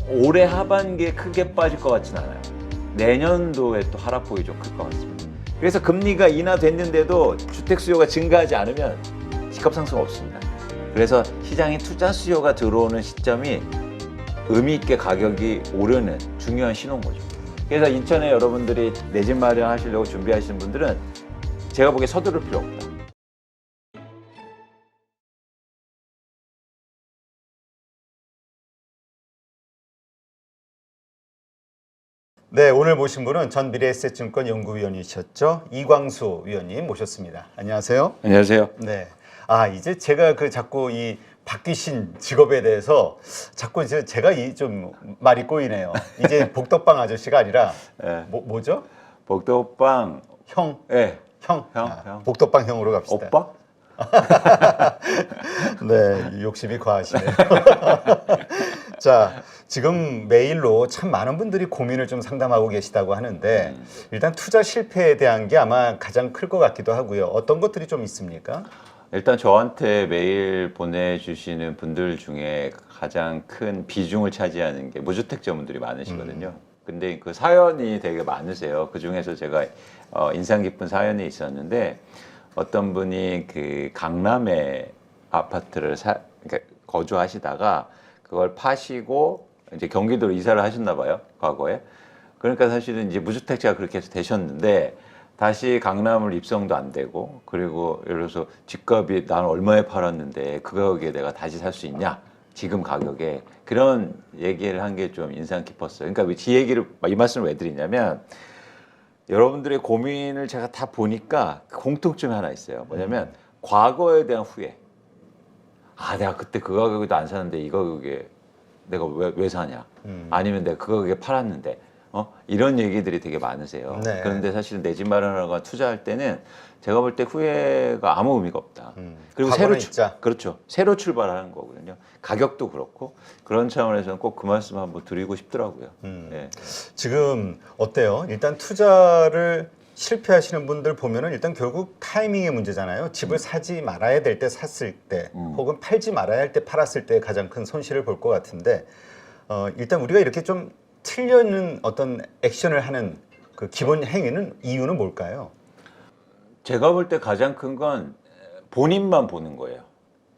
올해 하반기에 크게 빠질 것 같지는 않아요. 내년도에 또 하락폭이 좀 클 것 같습니다. 그래서 금리가 인하됐는데도 주택 수요가 증가하지 않으면 집값 상승 없습니다. 그래서 시장에 투자 수요가 들어오는 시점이 의미 있게 가격이 오르는 중요한 신호인 거죠. 그래서 인천에 여러분들이 내 집 마련하시려고 준비하시는 분들은 제가 보기에 서두를 필요 없다. 네, 오늘 모신 분은 전 미래에셋증권 연구위원이셨죠. 이광수 위원님 모셨습니다. 안녕하세요. 안녕하세요. 네. 이제 제가 자꾸 이 바뀌신 직업에 대해서 자꾸 이제 제가 좀 말이 꼬이네요. 이제 복덕방 아저씨가 아니라 네. 뭐죠? 복덕방 형. 네. 형. 형. 복덕방 형으로 갑시다. 오빠? 네, 욕심이 과하시네요. 자, 지금 메일로 참 많은 분들이 고민을 좀 상담하고 계시다고 하는데 일단 투자 실패에 대한 게 아마 가장 클 것 같기도 하고요. 어떤 것들이 좀 있습니까? 일단 저한테 메일 보내주시는 분들 중에 가장 큰 비중을 차지하는 게 무주택자분들이 많으시거든요. 근데 그 사연이 되게 많으세요. 그 중에서 제가 인상 깊은 사연이 있었는데 어떤 분이 그 강남에 아파트를 그러니까 거주하시다가 그걸 파시고 이제 경기도로 이사를 하셨나 봐요, 과거에. 그러니까 사실은 이제 무주택자가 그렇게 해서 되셨는데 다시 강남을 입성도 안 되고, 그리고 예를 들어서 집값이 난 얼마에 팔았는데 그 가격에 내가 다시 살 수 있냐, 지금 가격에. 그런 얘기를 한 게 좀 인상 깊었어요. 그러니까 이 말씀을 왜 드리냐면 여러분들의 고민을 제가 다 보니까 공통점이 하나 있어요. 뭐냐면 과거에 대한 후회. 내가 그때 그 가격에도 안 사는데 이 가격에 내가 왜 사냐? 아니면 내가 그 가격에 팔았는데 이런 얘기들이 되게 많으세요. 네. 그런데 사실 내 집 마련하거나 투자할 때는 제가 볼 때 후회가 아무 의미가 없다. 그리고 그렇죠. 새로 출발하는 거거든요. 가격도 그렇고 그런 차원에서는 꼭 그 말씀 한번 드리고 싶더라고요. 네. 지금 어때요? 일단 투자를 실패하시는 분들 보면은 일단 결국 타이밍의 문제잖아요. 집을 사지 말아야 될 때 샀을 때, 혹은 팔지 말아야 할 때 팔았을 때 가장 큰 손실을 볼 것 같은데, 일단 우리가 이렇게 좀 틀려는 어떤 액션을 하는 그 기본 행위는 이유는 뭘까요? 제가 볼 때 가장 큰 건 본인만 보는 거예요.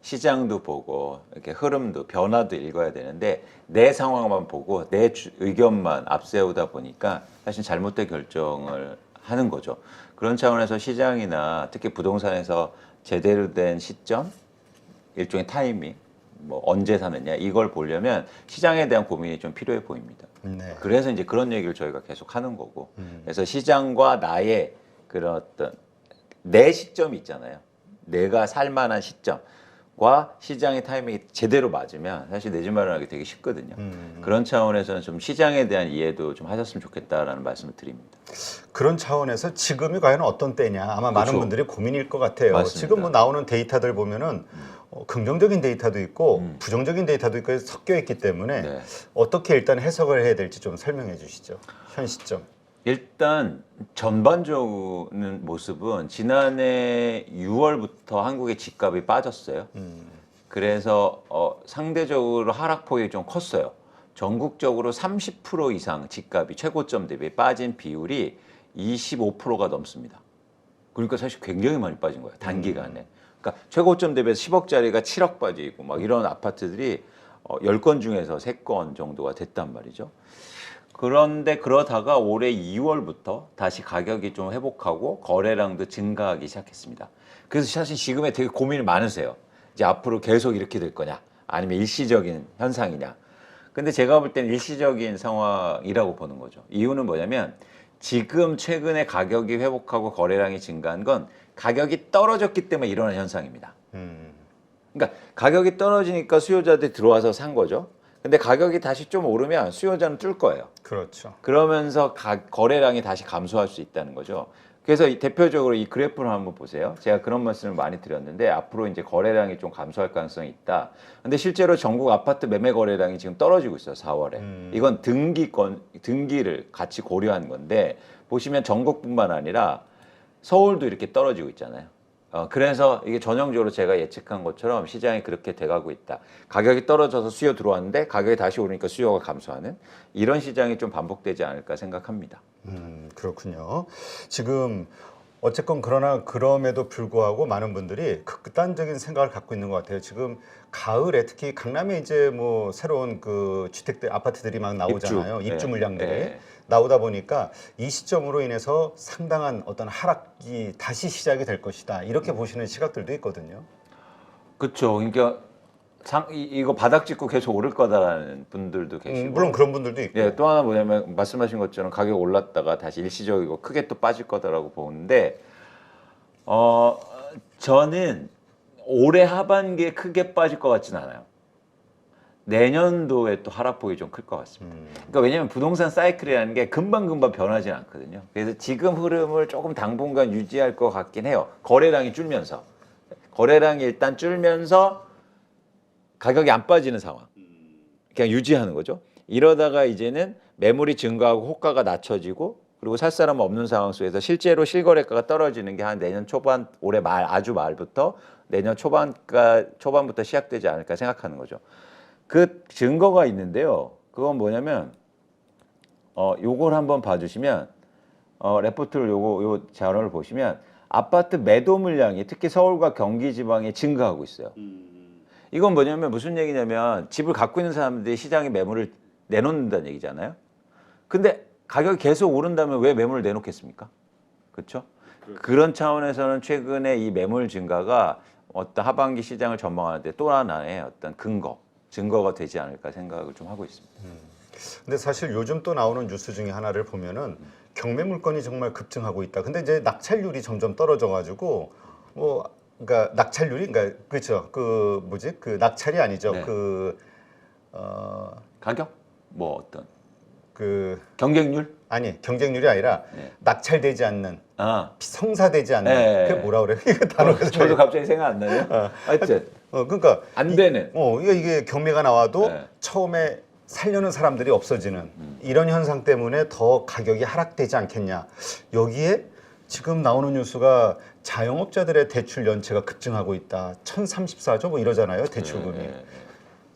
시장도 보고 이렇게 흐름도 변화도 읽어야 되는데 내 상황만 보고 내 의견만 앞세우다 보니까 사실 잘못된 결정을 하는 거죠. 그런 차원에서 시장이나 특히 부동산에서 제대로 된 시점, 일종의 타이밍, 뭐 언제 사느냐 이걸 보려면 시장에 대한 고민이 좀 필요해 보입니다. 네. 그래서 이제 그런 얘기를 저희가 계속 하는 거고, 그래서 시장과 나의 그런 어떤 내 시점이 있잖아요. 내가 살 만한 시점과 시장의 타이밍이 제대로 맞으면 사실 내 집 마련하기 되게 쉽거든요. 그런 차원에서는 좀 시장에 대한 이해도 좀 하셨으면 좋겠다라는 말씀을 드립니다. 그런 차원에서 지금이 과연 어떤 때냐 아마 많은 그렇죠. 분들이 고민일 것 같아요. 맞습니다. 지금 뭐 나오는 데이터들 보면은 긍정적인 데이터도 있고 부정적인 데이터도 있고 섞여 있기 때문에 네. 어떻게 일단 해석을 해야 될지 좀 설명해 주시죠. 현 시점. 일단 전반적인 모습은 지난해 6월부터 한국의 집값이 빠졌어요. 그래서 상대적으로 하락폭이 좀 컸어요. 전국적으로 30% 이상 집값이 최고점 대비 빠진 비율이 25%가 넘습니다. 그러니까 사실 굉장히 많이 빠진 거예요, 단기간에. 그러니까 최고점 대비해서 10억짜리가 7억 빠지고 막 이런 아파트들이 10건 중에서 3건 정도가 됐단 말이죠. 그런데 그러다가 올해 2월부터 다시 가격이 좀 회복하고 거래량도 증가하기 시작했습니다. 그래서 사실 지금에 되게 고민이 많으세요. 이제 앞으로 계속 이렇게 될 거냐, 아니면 일시적인 현상이냐. 근데 제가 볼 때는 일시적인 상황이라고 보는 거죠. 이유는 뭐냐면 지금 최근에 가격이 회복하고 거래량이 증가한 건 가격이 떨어졌기 때문에 일어난 현상입니다. 그러니까 가격이 떨어지니까 수요자들이 들어와서 산 거죠. 근데 가격이 다시 좀 오르면 수요자는 뜰 거예요. 그렇죠. 그러면서 거래량이 다시 감소할 수 있다는 거죠. 그래서 대표적으로 이 그래프를 한번 보세요. 제가 그런 말씀을 많이 드렸는데 앞으로 이제 거래량이 좀 감소할 가능성이 있다. 근데 실제로 전국 아파트 매매 거래량이 지금 떨어지고 있어요, 4월에. 이건 등기를 같이 고려한 건데 보시면 전국뿐만 아니라 서울도 이렇게 떨어지고 있잖아요. 그래서 이게 전형적으로 제가 예측한 것처럼 시장이 그렇게 돼가고 있다. 가격이 떨어져서 수요 들어왔는데 가격이 다시 오르니까 수요가 감소하는 이런 시장이 좀 반복되지 않을까 생각합니다. 그렇군요. 지금 어쨌건 그러나 그럼에도 불구하고 많은 분들이 극단적인 생각을 갖고 있는 것 같아요. 지금 가을에 특히 강남에 이제 뭐 새로운 그 주택들 아파트들이 막 나오잖아요. 입주 네. 물량들이 네. 나오다 보니까 이 시점으로 인해서 상당한 어떤 하락이 다시 시작이 될 것이다. 이렇게 보시는 시각들도 있거든요. 그렇죠. 그러니까 이거 바닥 짚고 계속 오를 거다라는 분들도 계시고. 물론 그런 분들도 있고. 예, 또 하나 뭐냐면 말씀하신 것처럼 가격 올랐다가 다시 일시적이고 크게 또 빠질 거다라고 보는데 저는 올해 하반기에 크게 빠질 것 같진 않아요. 내년도에 또 하락폭이 좀 클 것 같습니다. 그러니까 왜냐하면 부동산 사이클이라는 게 금방금방 변하지는 않거든요. 그래서 지금 흐름을 조금 당분간 유지할 것 같긴 해요. 거래량이 줄면서. 거래량이 일단 줄면서 가격이 안 빠지는 상황. 그냥 유지하는 거죠. 이러다가 이제는 매물이 증가하고 호가가 낮춰지고 그리고 살 사람 없는 상황 속에서 실제로 실거래가가 떨어지는 게 한 내년 초반, 올해 말 아주 말부터 내년 초반부터 시작되지 않을까 생각하는 거죠. 그 증거가 있는데요. 그건 뭐냐면 요걸 한번 봐주시면 레포트를 요 자료를 보시면 아파트 매도 물량이 특히 서울과 경기 지방에 증가하고 있어요. 이건 뭐냐면 무슨 얘기냐면 집을 갖고 있는 사람들이 시장에 매물을 내놓는다는 얘기잖아요. 근데 가격이 계속 오른다면 왜 매물을 내놓겠습니까? 그렇죠? 그런 차원에서는 최근에 이 매물 증가가 어떤 하반기 시장을 전망하는데 또 하나의 어떤 증거가 되지 않을까 생각을 좀 하고 있습니다. 근데 사실 요즘 또 나오는 뉴스 중에 하나를 보면은 경매 물건이 정말 급증하고 있다. 근데 이제 낙찰률이 점점 떨어져 가지고 뭐 그러니까 낙찰률이 그러니까 그렇죠. 그 뭐지? 그 낙찰이 아니죠. 네. 가격? 뭐 어떤 그 경쟁률? 아니 경쟁률이 아니라 네. 낙찰되지 않는 아, 성사되지 않는 네. 그게 뭐라 그래? 이거 단어가 저도 갑자기 생각 안 나요. 하여튼 그러니까 안 되는. 이게 경매가 나와도 네. 처음에 살려는 사람들이 없어지는 이런 현상 때문에 더 가격이 하락되지 않겠냐. 여기에 지금 나오는 뉴스가 자영업자들의 대출 연체가 급증하고 있다. 1034조 뭐 이러잖아요. 대출금이.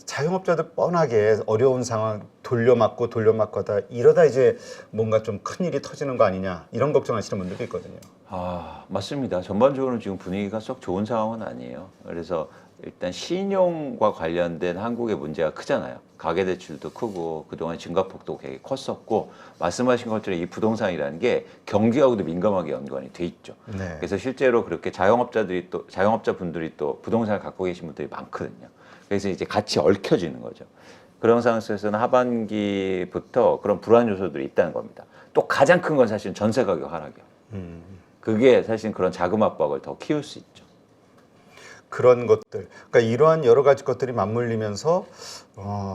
자영업자들 뻔하게 어려운 상황 돌려막고 하다 이러다 이제 뭔가 좀 큰일이 터지는 거 아니냐. 이런 걱정하시는 분들도 있거든요. 아, 맞습니다. 전반적으로 지금 분위기가 썩 좋은 상황은 아니에요. 그래서 일단 신용과 관련된 한국의 문제가 크잖아요. 가계대출도 크고 그동안 증가폭도 되게 컸었고 말씀하신 것처럼 이 부동산이라는 게 경기하고도 민감하게 연관이 돼 있죠. 네. 그래서 실제로 그렇게 자영업자분들이 또 부동산을 갖고 계신 분들이 많거든요. 그래서 이제 같이 얽혀지는 거죠. 그런 상황 속에서는 하반기부터 그런 불안 요소들이 있다는 겁니다. 또 가장 큰 건 사실은 전세 가격 하락이요. 그게 사실 그런 자금 압박을 더 키울 수 있죠. 그런 것들, 그러니까 이러한 여러 가지 것들이 맞물리면서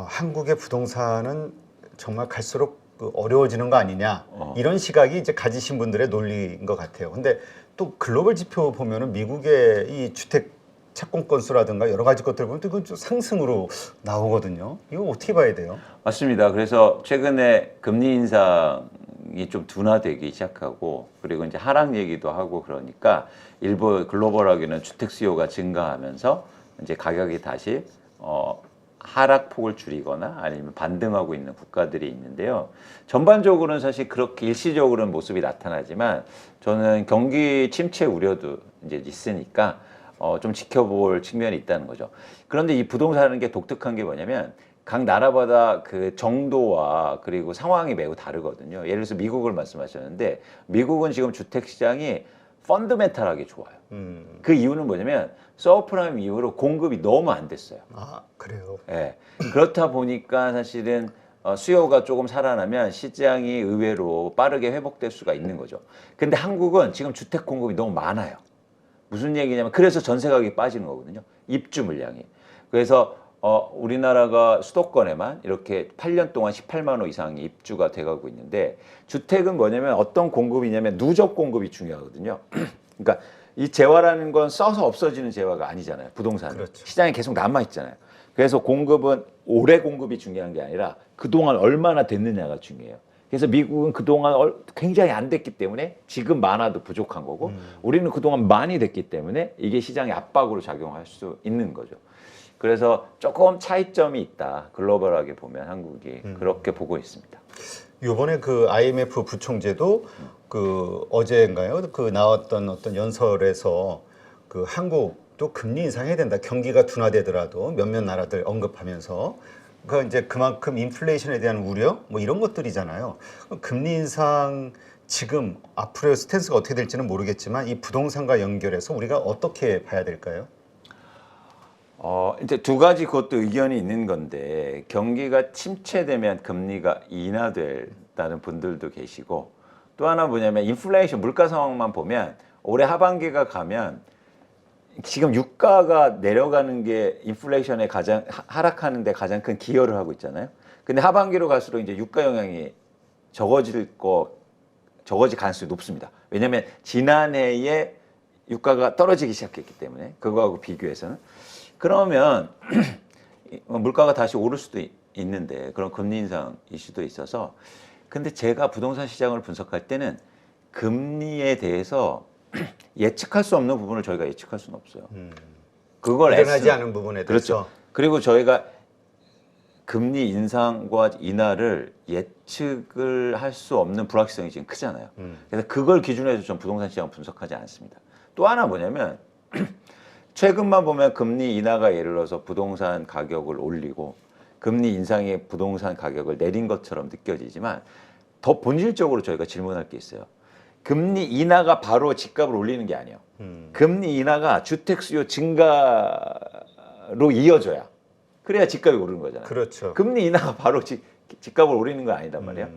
한국의 부동산은 정말 갈수록 어려워지는 거 아니냐 이런 시각이 이제 가지신 분들의 논리인 것 같아요. 근데 또 글로벌 지표 보면은 미국의 이 주택 착공 건수라든가 여러 가지 것들 보면 또 상승으로 나오거든요. 이거 어떻게 봐야 돼요? 맞습니다. 그래서 최근에 금리 인상이 좀 둔화되기 시작하고 그리고 이제 하락 얘기도 하고 그러니까 일부 글로벌하게는 주택 수요가 증가하면서 이제 가격이 다시 하락폭을 줄이거나 아니면 반등하고 있는 국가들이 있는데요. 전반적으로는 사실 그렇게 일시적으로는 모습이 나타나지만 저는 경기 침체 우려도 이제 있으니까 좀 지켜볼 측면이 있다는 거죠. 그런데 이 부동산이라는 게 독특한 게 뭐냐면 각 나라마다 그 정도와 그리고 상황이 매우 다르거든요. 예를 들어서 미국을 말씀하셨는데 미국은 지금 주택 시장이 펀더멘탈하게 좋아요. 그 이유는 뭐냐면 서브프라임 이후로 공급이 너무 안 됐어요. 아, 그래요. 예. 그렇다 보니까 사실은 수요가 조금 살아나면 시장이 의외로 빠르게 회복될 수가 있는 거죠. 근데 한국은 지금 주택 공급이 너무 많아요. 무슨 얘기냐면 그래서 전세 가격이 빠지는 거거든요. 입주 물량이. 그래서 우리나라가 수도권에만 이렇게 8년 동안 18만 호 이상이 입주가 돼가고 있는데 주택은 뭐냐면 어떤 공급이냐면 누적 공급이 중요하거든요. 그러니까 이 재화라는 건 써서 없어지는 재화가 아니잖아요. 부동산은. 그렇죠. 시장에 계속 남아있잖아요. 그래서 공급은 올해 공급이 중요한 게 아니라 그동안 얼마나 됐느냐가 중요해요. 그래서 미국은 그동안 굉장히 안 됐기 때문에 지금 많아도 부족한 거고 우리는 그동안 많이 됐기 때문에 이게 시장의 압박으로 작용할 수 있는 거죠. 그래서 조금 차이점이 있다. 글로벌하게 보면 한국이 그렇게 보고 있습니다. 요번에 그 IMF 부총재도 그 어제인가요? 그 나왔던 어떤 연설에서 그 한국도 금리 인상해야 된다. 경기가 둔화되더라도 몇몇 나라들 언급하면서 그 이제 그만큼 인플레이션에 대한 우려 뭐 이런 것들이잖아요. 금리 인상 지금 앞으로의 스탠스가 어떻게 될지는 모르겠지만 이 부동산과 연결해서 우리가 어떻게 봐야 될까요? 이제 두 가지 그것도 의견이 있는 건데 경기가 침체되면 금리가 인하된다는 분들도 계시고 또 하나 뭐냐면 인플레이션 물가 상황만 보면 올해 하반기가 가면 지금 유가가 내려가는 게 인플레이션에 가장 하락하는 데 가장 큰 기여를 하고 있잖아요. 근데 하반기로 갈수록 이제 유가 영향이 적어질 가능성이 높습니다. 왜냐하면 지난해에 유가가 떨어지기 시작했기 때문에 그거하고 비교해서는 그러면 물가가 다시 오를 수도 있는데 그런 금리 인상 이슈도 있어서 근데 제가 부동산 시장을 분석할 때는 금리에 대해서 예측할 수 없는 부분을 저희가 예측할 수는 없어요. 그걸 일어나지 않은 부분에 대해서. 그렇죠. 그리고 저희가 금리 인상과 인하를 예측을 할 수 없는 불확실성이 지금 크잖아요. 그래서 그걸 기준으로 해서 전 부동산 시장을 분석하지 않습니다. 또 하나 뭐냐면 최근만 보면 금리 인하가 예를 들어서 부동산 가격을 올리고 금리 인상이 부동산 가격을 내린 것처럼 느껴지지만 더 본질적으로 저희가 질문할 게 있어요. 금리 인하가 바로 집값을 올리는 게 아니에요. 금리 인하가 주택 수요 증가로 이어져야 그래야 집값이 오르는 거잖아요. 그렇죠. 금리 인하가 바로 집값을 올리는 건 아니단 말이에요.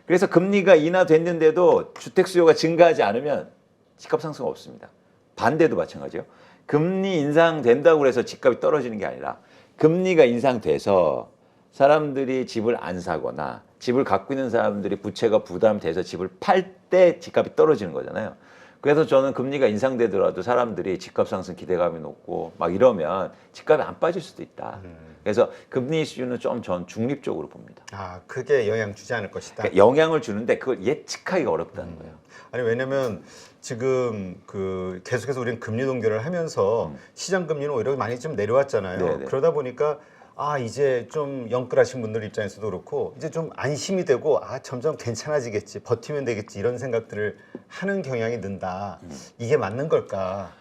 그래서 금리가 인하됐는데도 주택 수요가 증가하지 않으면 집값 상승 없습니다. 반대도 마찬가지예요. 금리 인상된다고 해서 집값이 떨어지는 게 아니라 금리가 인상돼서 사람들이 집을 안 사거나 집을 갖고 있는 사람들이 부채가 부담돼서 집을 팔 때 집값이 떨어지는 거잖아요. 그래서 저는 금리가 인상되더라도 사람들이 집값 상승 기대감이 높고 막 이러면 집값이 안 빠질 수도 있다. 그래서 금리 이슈는 좀 전 중립적으로 봅니다. 아, 크게 영향 주지 않을 것이다. 그러니까 영향을 주는데 그걸 예측하기가 어렵다는 거예요. 아니 왜냐면 지금 그 계속해서 우리는 금리 동결을 하면서 시장 금리는 오히려 많이 좀 내려왔잖아요. 네네. 그러다 보니까 아 이제 좀 영끌하신 분들 입장에서도 그렇고 이제 좀 안심이 되고 아 점점 괜찮아지겠지 버티면 되겠지 이런 생각들을 하는 경향이 는다. 이게 맞는 걸까?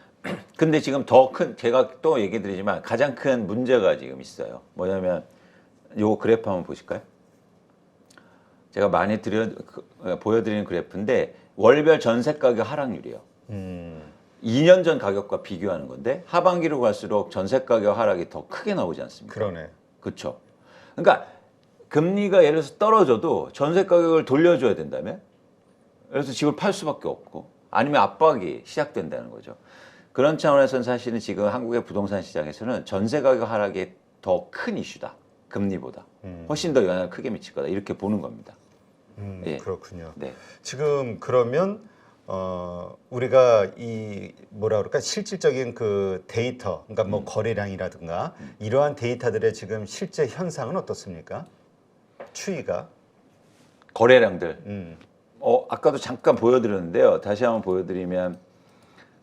근데 지금 더 큰 제가 또 얘기 드리지만 가장 큰 문제가 지금 있어요. 뭐냐면 요 그래프 한번 보실까요? 제가 많이 보여드리는 그래프인데 월별 전세 가격 하락률이에요. 2년 전 가격과 비교하는 건데 하반기로 갈수록 전세 가격 하락이 더 크게 나오지 않습니까? 그러네. 그렇죠. 그러니까 금리가 예를 들어서 떨어져도 전세 가격을 돌려줘야 된다면 그래서 집을 팔 수밖에 없고 아니면 압박이 시작된다는 거죠. 그런 차원에서는 사실은 지금 한국의 부동산 시장에서는 전세 가격 하락이 더 큰 이슈다. 금리보다. 훨씬 더 영향을 크게 미칠 거다. 이렇게 보는 겁니다. 예. 그렇군요. 네. 지금 그러면 우리가 이 뭐라 그럴까 실질적인 그 데이터, 그러니까 뭐 거래량이라든가 이러한 데이터들의 지금 실제 현상은 어떻습니까? 추이가? 거래량들. 아까도 잠깐 보여드렸는데요. 다시 한번 보여드리면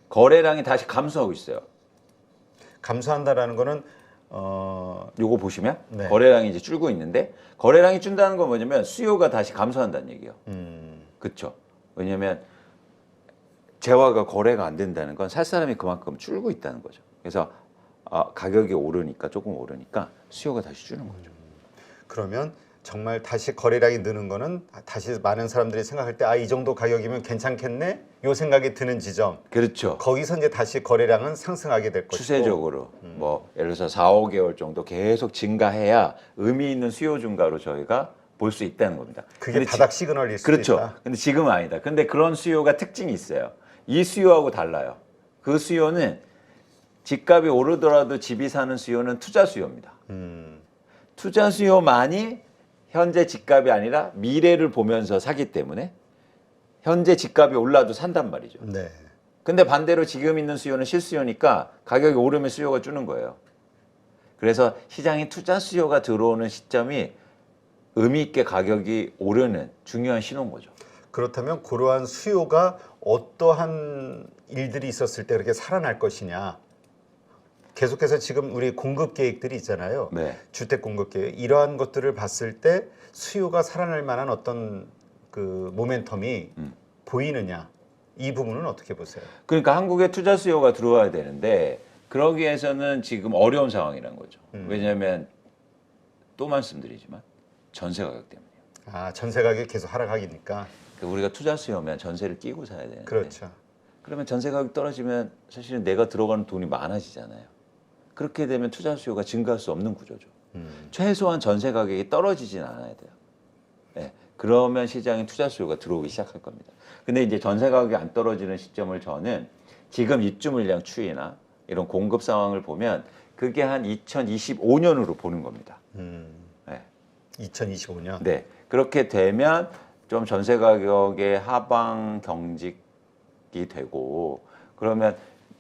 거래량이 다시 감소하고 있어요. 감소한다라는 거는 요거 보시면 네. 거래량이 이제 줄고 있는데 거래량이 준다는 건 뭐냐면 수요가 다시 감소한다는 얘기예요. 그렇죠. 왜냐하면 재화가 거래가 안 된다는 건 살 사람이 그만큼 줄고 있다는 거죠. 그래서 가격이 오르니까 조금 오르니까 수요가 다시 주는 거죠. 그러면 정말 다시 거래량이 느는 거는 다시 많은 사람들이 생각할 때 아 이 정도 가격이면 괜찮겠네 요 생각이 드는 지점. 그렇죠. 거기서 이제 다시 거래량은 상승하게 될 것이고 추세적으로 뭐 예를 들어서 4, 5개월 정도 계속 증가해야 의미 있는 수요 증가로 저희가 볼 수 있다는 겁니다. 그게 근데 바닥 시그널일 수도 그렇죠. 있다. 근데 지금은 아니다. 근데 그런 수요가 특징이 있어요. 이 수요하고 달라요. 그 수요는 집값이 오르더라도 집이 사는 수요는 투자 수요입니다. 투자 수요만이 현재 집값이 아니라 미래를 보면서 사기 때문에 현재 집값이 올라도 산단 말이죠. 네. 근데 반대로 지금 있는 수요는 실수요니까 가격이 오르면 수요가 주는 거예요. 그래서 시장에 투자 수요가 들어오는 시점이 의미 있게 가격이 오르는 중요한 신호인 거죠. 그렇다면 그러한 수요가 어떠한 일들이 있었을 때 그렇게 살아날 것이냐. 계속해서 지금 우리 공급 계획들이 있잖아요. 네. 주택 공급 계획. 이러한 것들을 봤을 때 수요가 살아날 만한 어떤 그 모멘텀이 보이느냐. 이 부분은 어떻게 보세요? 그러니까 한국에 투자 수요가 들어와야 되는데 그러기 위해서는 지금 어려운 상황이라는 거죠. 왜냐하면 또 말씀드리지만 전세 가격 때문이에요. 아, 전세 가격이 계속 하락하기니까. 그러니까 우리가 투자 수요면 전세를 끼고 사야 되는데 그렇죠. 그러면 전세 가격이 떨어지면 사실은 내가 들어가는 돈이 많아지잖아요. 그렇게 되면 투자 수요가 증가할 수 없는 구조죠. 최소한 전세 가격이 떨어지진 않아야 돼요. 네. 그러면 시장에 투자 수요가 들어오기 시작할 겁니다. 근데 이제 전세 가격이 안 떨어지는 시점을 저는 지금 입주 물량 추이나 이런 공급 상황을 보면 그게 한 2025년으로 보는 겁니다. 네. 2025년. 네. 그렇게 되면 좀 전세 가격의 하방 경직이 되고 그러면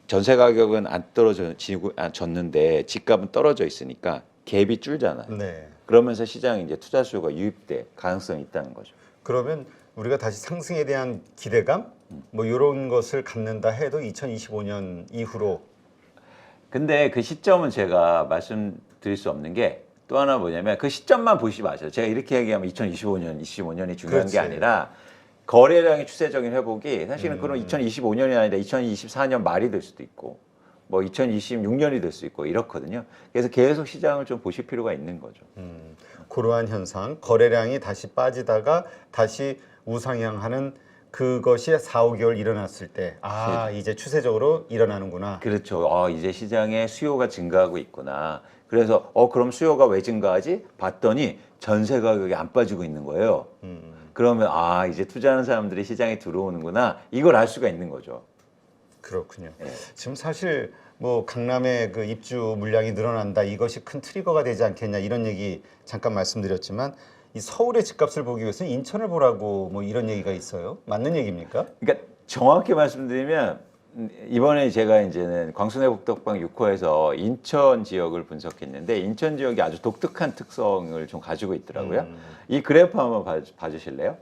전세 가격은 안 떨어졌는데 집값은 떨어져 있으니까 갭이 줄잖아요. 네. 그러면서 시장에 이제 투자 수요가 유입될 가능성이 있다는 거죠. 그러면 우리가 다시 상승에 대한 기대감 뭐 이런 것을 갖는다 해도 2025년 이후로. 근데 그 시점은 제가 말씀드릴 수 없는 게 또 하나 뭐냐면 그 시점만 보시지 마세요. 제가 이렇게 얘기하면 2025년, 25년이 중요한 그렇지. 게 아니라 거래량의 추세적인 회복이 사실은 그런 2025년이 아니라 2024년 말이 될 수도 있고 뭐 2026년이 될 수 있고 이렇거든요. 그래서 계속 시장을 좀 보실 필요가 있는 거죠. 그러한 현상, 거래량이 다시 빠지다가 다시 우상향하는 그것이 4, 5개월 일어났을 때 이제 추세적으로 일어나는구나. 그렇죠. 이제 시장에 수요가 증가하고 있구나. 그래서 그럼 수요가 왜 증가하지? 봤더니 전세 가격이 안 빠지고 있는 거예요. 그러면 이제 투자하는 사람들이 시장에 들어오는구나. 이걸 알 수가 있는 거죠. 그렇군요. 네. 지금 사실 뭐 강남의 그 입주 물량이 늘어난다 이것이 큰 트리거가 되지 않겠냐 이런 얘기 잠깐 말씀드렸지만 이 서울의 집값을 보기 위해서 인천을 보라고 뭐 이런 얘기가 있어요. 맞는 얘기입니까? 그러니까 정확히 말씀드리면 이번에 제가 이제는 광순회 북덕방 6호에서 인천 지역을 분석했는데 인천 지역이 아주 독특한 특성을 좀 가지고 있더라고요. 이 그래프 한번 봐주실래요?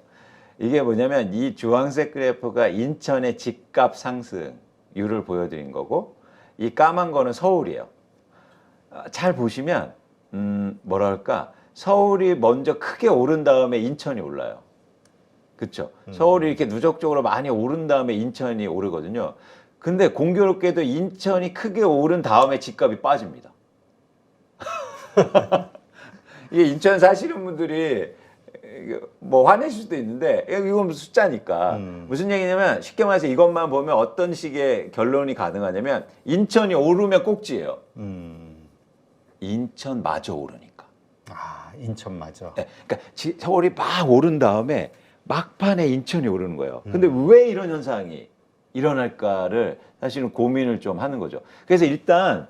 이게 뭐냐면 이 주황색 그래프가 인천의 집값 상승률을 보여드린 거고 이 까만 거는 서울이에요. 잘 보시면 뭐랄까 서울이 먼저 크게 오른 다음에 인천이 올라요. 그렇죠? 서울이 이렇게 누적적으로 많이 오른 다음에 인천이 오르거든요. 근데 공교롭게도 인천이 크게 오른 다음에 집값이 빠집니다. 이게 인천 사시는 분들이 뭐 화내실 수도 있는데 이건 숫자니까 무슨 얘기냐면 쉽게 말해서 이것만 보면 어떤 식의 결론이 가능하냐면 인천이 오르면 꼭지예요. 인천마저 오르니까. 인천 맞아. 네, 그러니까 서울이 막 오른 다음에 막판에 인천이 오르는 거예요. 근데 왜 이런 현상이 일어날까를 사실은 고민을 좀 하는 거죠. 그래서 일단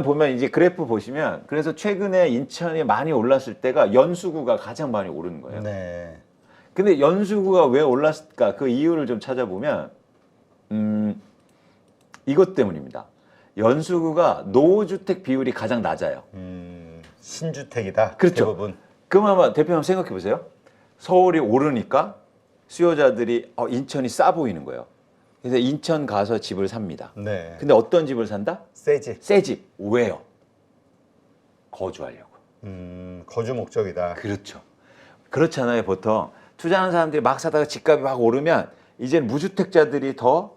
보면 이제 그래프 보시면 그래서 최근에 인천이 많이 올랐을 때가 연수구가 가장 많이 오르는 거예요. 네. 근데 연수구가 왜 올랐을까? 그 이유를 좀 찾아보면 이것 때문입니다. 연수구가 노후주택 비율이 가장 낮아요. 신주택이다. 그렇죠. 대부분. 그럼 한번 대표 한번 생각해 보세요. 서울이 오르니까 수요자들이 인천이 싸 보이는 거예요. 그래서 인천 가서 집을 삽니다. 네. 근데 어떤 집을 산다? 새 집. 새 집. 왜요? 거주하려고. 거주 목적이다. 그렇죠. 그렇잖아요. 보통 투자하는 사람들이 막 사다가 집값이 막 오르면 이제는 무주택자들이 더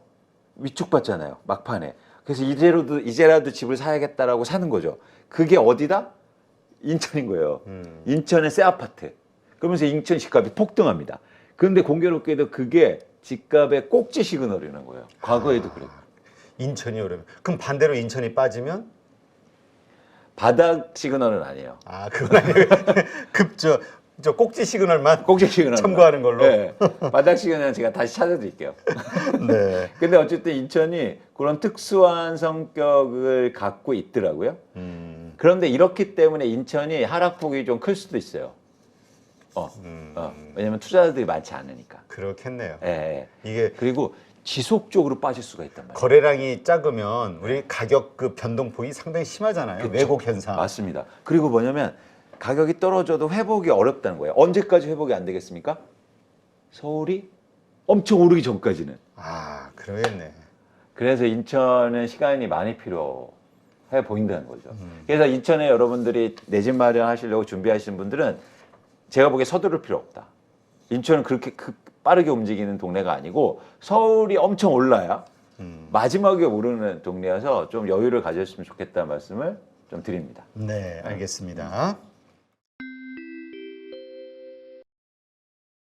위축받잖아요. 막판에. 그래서 이제라도 집을 사야겠다라고 사는 거죠. 그게 어디다? 인천인 거예요. 인천의 새 아파트. 그러면서 인천 집값이 폭등합니다. 그런데 공교롭게도 그게 집값의 꼭지 시그널이라는 거예요. 과거에도 그래요. 인천이 오르면. 그럼 반대로 인천이 빠지면? 바닥 시그널은 아니에요. 그건 아니에요. 저 꼭지 시그널만 꼭지 시그널 첨가하는 걸로. 네. 바닥 시그널은 제가 다시 찾아드릴게요. 네. 근데 어쨌든 인천이 그런 특수한 성격을 갖고 있더라고요. 그런데 이렇기 때문에 인천이 하락폭이 좀 클 수도 있어요. 왜냐면 투자자들이 많지 않으니까. 그렇겠네요. 예. 이게 그리고 지속적으로 빠질 수가 있단 말이에요. 거래량이 작으면 우리 가격 그 변동폭이 상당히 심하잖아요. 그쵸? 왜곡 현상. 맞습니다. 그리고 뭐냐면 가격이 떨어져도 회복이 어렵다는 거예요. 언제까지 회복이 안 되겠습니까? 서울이 엄청 오르기 전까지는. 아, 그러겠네. 그래서 인천은 시간이 많이 필요해 보인다는 거죠. 그래서 인천에 여러분들이 내 집 마련하시려고 준비하시는 분들은 제가 보기에 서두를 필요 없다. 인천은 그렇게 빠르게 움직이는 동네가 아니고 서울이 엄청 올라야 마지막에 오르는 동네여서 좀 여유를 가졌으면 좋겠다는 말씀을 좀 드립니다. 네, 알겠습니다.